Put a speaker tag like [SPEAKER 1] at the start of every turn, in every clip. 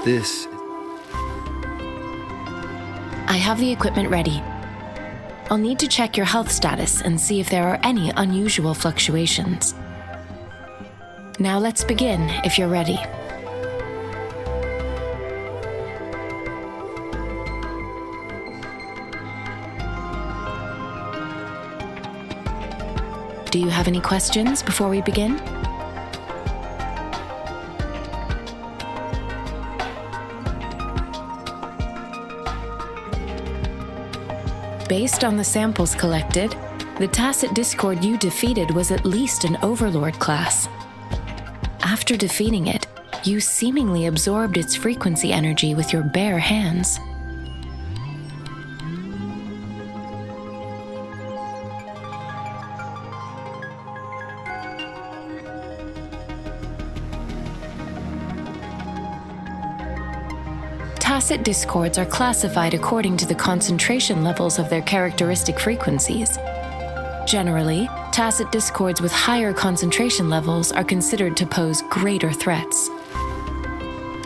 [SPEAKER 1] This.
[SPEAKER 2] I have the equipment ready. I'll need to check your health status and see if there are any unusual fluctuations. Now let's begin if you're ready. Do you have any questions before we begin? Based on the samples collected, the tacit discord you defeated was at least an overlord class. After defeating it, you seemingly absorbed its frequency energy with your bare hands. Tacit discords are classified according to the concentration levels of their characteristic frequencies. Generally, tacit discords with higher concentration levels are considered to pose greater threats.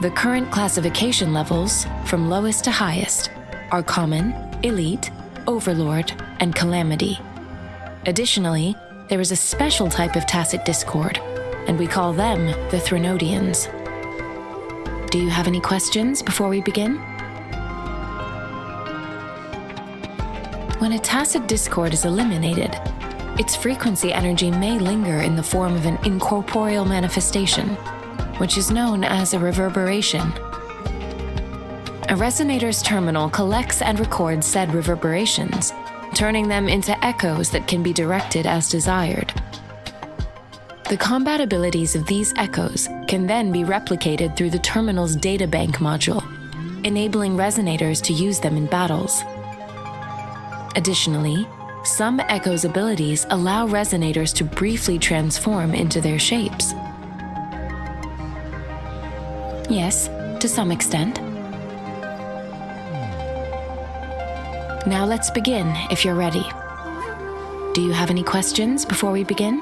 [SPEAKER 2] The current classification levels, from lowest to highest, are Common, Elite, Overlord, and Calamity. Additionally, there is a special type of tacit discord, and we call them the Threnodians. Do you have any questions before we begin? When a tacit discord is eliminated, its frequency energy may linger in the form of an incorporeal manifestation, which is known as a reverberation. A resonator's terminal collects and records said reverberations, turning them into echoes that can be directed as desired. The combat abilities of these echoes can then be replicated through the terminal's databank module, enabling resonators to use them in battles. Additionally, some echoes' abilities allow resonators to briefly transform into their shapes. Yes, to some extent. Now let's begin if you're ready. Do you have any questions before we begin?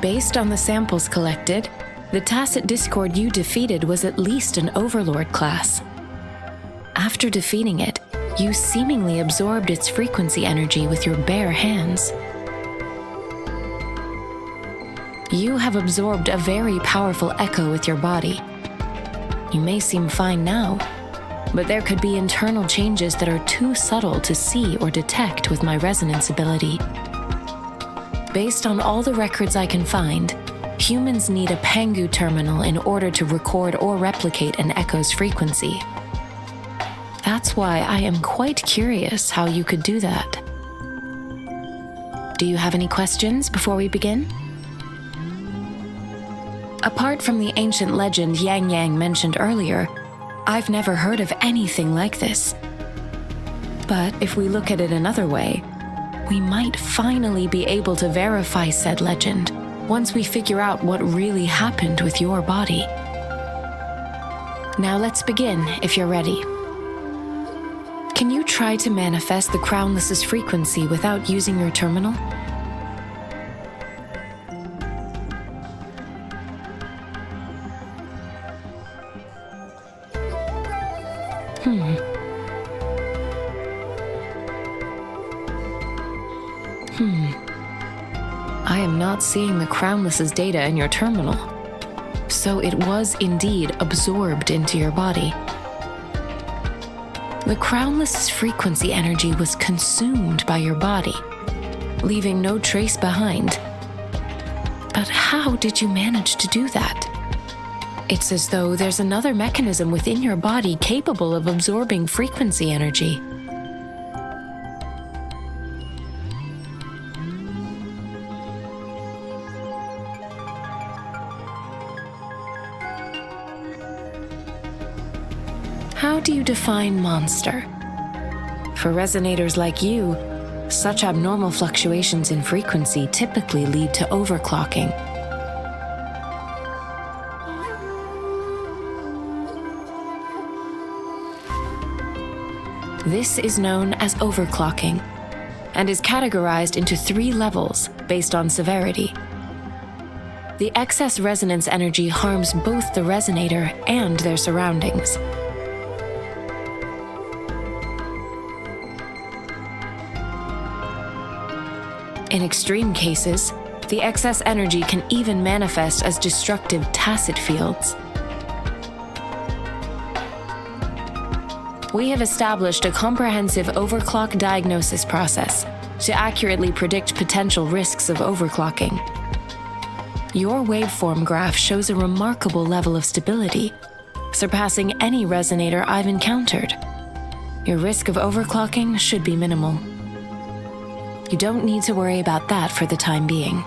[SPEAKER 2] Based on the samples collected, the tacit discord you defeated was at least an overlord class. After defeating it, you seemingly absorbed its frequency energy with your bare hands. You have absorbed a very powerful echo with your body. You may seem fine now, but there could be internal changes that are too subtle to see or detect with my resonance ability. Based on all the records I can find, humans need a Pangu terminal in order to record or replicate an echo's frequency. That's why I am quite curious how you could do that. Do you have any questions before we begin? Apart from the ancient legend Yang Yang mentioned earlier, I've never heard of anything like this. But if we look at it another way, we might finally be able to verify said legend once we figure out what really happened with your body. Now let's begin if you're ready. Can you try to manifest the Crownless's frequency without using your terminal? I am not seeing the Crownless's data in your terminal. So it was indeed absorbed into your body. The Crownless's frequency energy was consumed by your body, leaving no trace behind. But how did you manage to do that? It's as though there's another mechanism within your body capable of absorbing frequency energy. How do you define monster? For resonators like you, such abnormal fluctuations in frequency typically lead to overclocking. This is known as overclocking and is categorized into 3 levels based on severity. The excess resonance energy harms both the resonator and their surroundings. In extreme cases, the excess energy can even manifest as destructive tacit fields. We have established a comprehensive overclock diagnosis process to accurately predict potential risks of overclocking. Your waveform graph shows a remarkable level of stability, surpassing any resonator I've encountered. Your risk of overclocking should be minimal. You don't need to worry about that for the time being.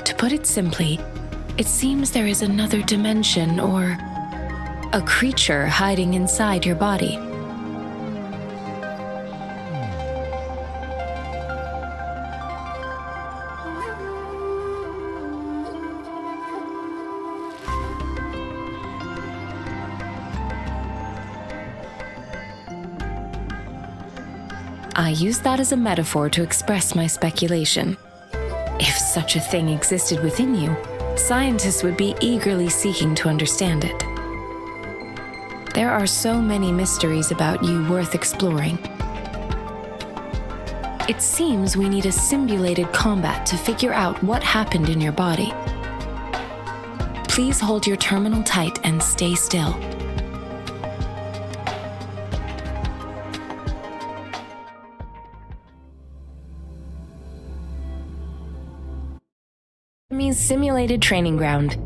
[SPEAKER 2] To put it simply, it seems there is another dimension or a creature hiding inside your body. I use that as a metaphor to express my speculation. If such a thing existed within you, scientists would be eagerly seeking to understand it. There are so many mysteries about you worth exploring. It seems we need a simulated combat to figure out what happened in your body. Please hold your terminal tight and stay still. Simulated training ground.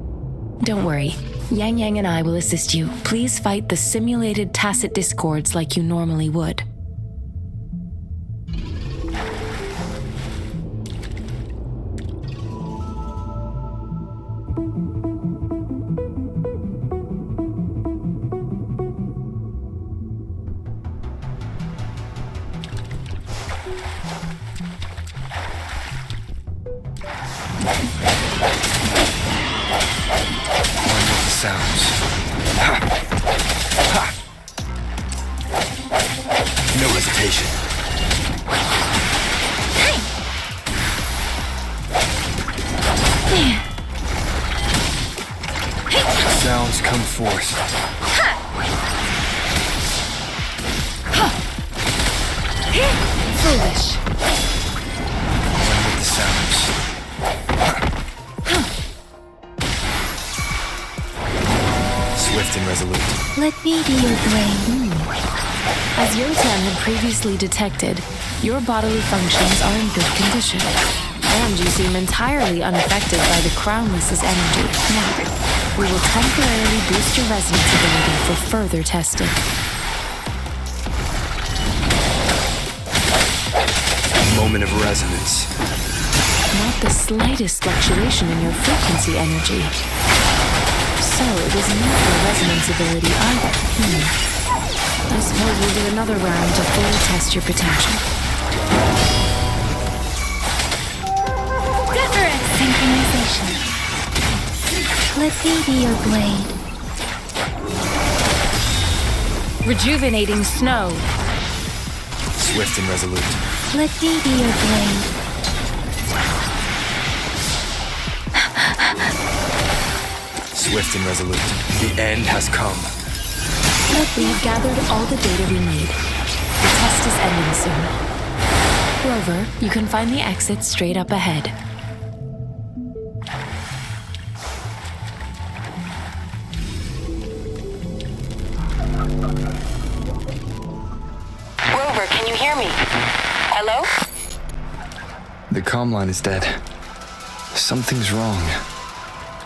[SPEAKER 2] Don't worry, Yang Yang and I will assist you. Please fight the simulated tacit discords like you normally would.
[SPEAKER 1] Sounds. Ha! Ha! No hesitation. Sounds come forth.
[SPEAKER 2] Foolish.
[SPEAKER 1] One with the sounds. Swift and resolute.
[SPEAKER 3] Let me be your brain.
[SPEAKER 2] As Yotan had previously detected, your bodily functions are in good condition, and you seem entirely unaffected by the Crownless's energy. Now, we will temporarily boost your resonance ability for further testing.
[SPEAKER 1] Moment of resonance.
[SPEAKER 2] Not the slightest fluctuation in your frequency energy. So it was not your resonance ability either. I suppose we'll do another round to fully test your potential.
[SPEAKER 3] Different synchronization. Let me be your blade.
[SPEAKER 2] Rejuvenating snow.
[SPEAKER 1] Swift and resolute.
[SPEAKER 3] Let me be your blade.
[SPEAKER 1] Swift and resolute. The end has come.
[SPEAKER 2] We have gathered all the data we need. The test is ending soon. Rover, you can find the exit straight up ahead.
[SPEAKER 4] Rover, can you hear me? Hello?
[SPEAKER 1] The comm line is dead. Something's wrong.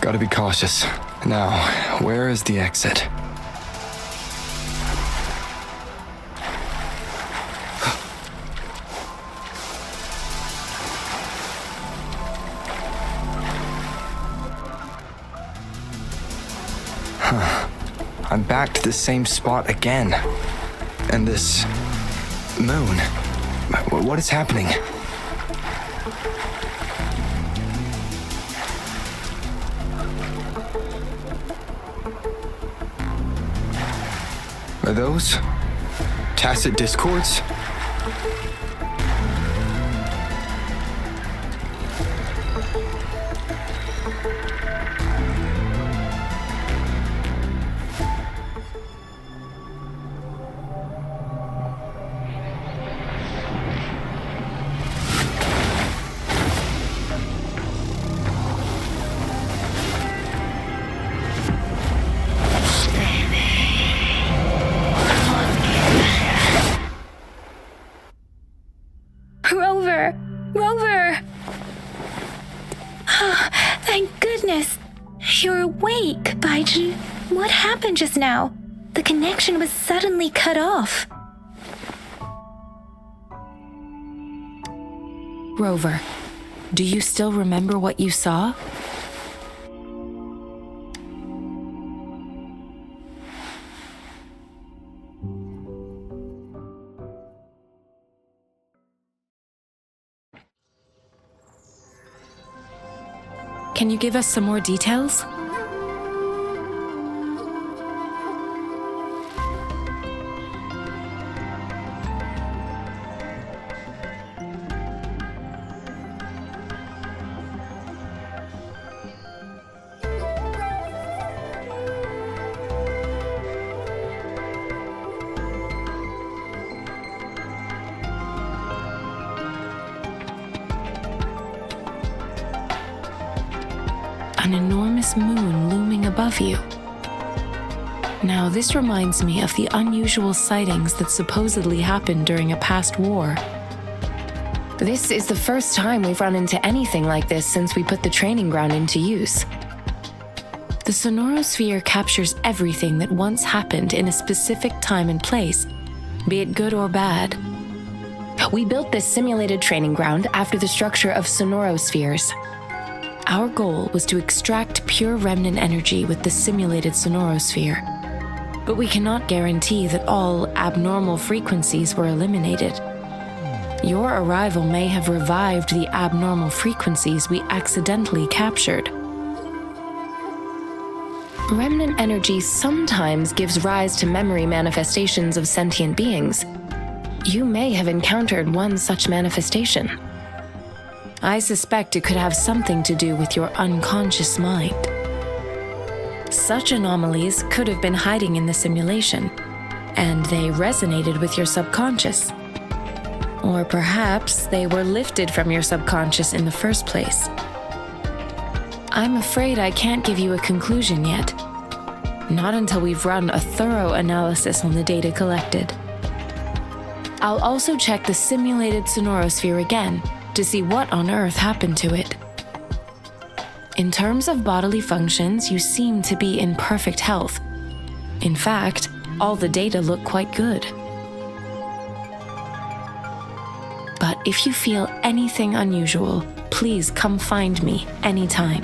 [SPEAKER 1] Gotta be cautious. Now, where is the exit? I'm back to the same spot again. And this moon. What is happening? Are those tacit discords?
[SPEAKER 3] What happened just now? The connection was suddenly cut off.
[SPEAKER 2] Rover, do you still remember what you saw? Can you give us some more details? An enormous moon looming above you. Now, this reminds me of the unusual sightings that supposedly happened during a past war. This is the first time we've run into anything like this since we put the training ground into use. The sonorosphere captures everything that once happened in a specific time and place, be it good or bad. We built this simulated training ground after the structure of sonorospheres. Our goal was to extract pure remnant energy with the simulated sonorosphere, but we cannot guarantee that all abnormal frequencies were eliminated. Your arrival may have revived the abnormal frequencies we accidentally captured. Remnant energy sometimes gives rise to memory manifestations of sentient beings. You may have encountered one such manifestation. I suspect it could have something to do with your unconscious mind. Such anomalies could have been hiding in the simulation, and they resonated with your subconscious. Or perhaps they were lifted from your subconscious in the first place. I'm afraid I can't give you a conclusion yet. Not until we've run a thorough analysis on the data collected. I'll also check the simulated sonorosphere again to see what on earth happened to it. In terms of bodily functions, you seem to be in perfect health. In fact, all the data look quite good. But if you feel anything unusual, please come find me anytime.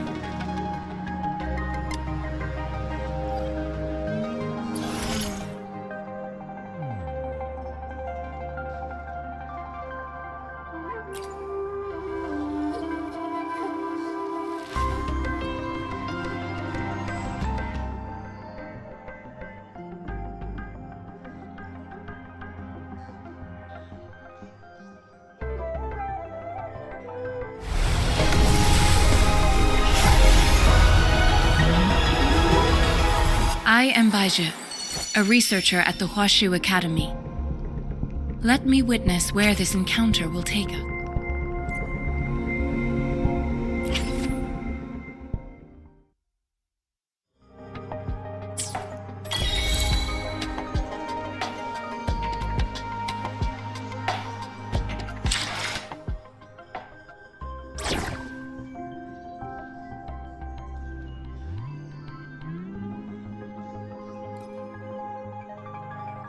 [SPEAKER 5] I am Baizhi, a researcher at the Huashu Academy. Let me witness where this encounter will take us.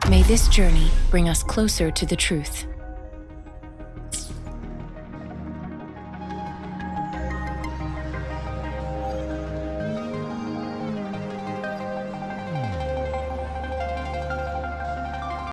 [SPEAKER 2] May this journey bring us closer to the truth.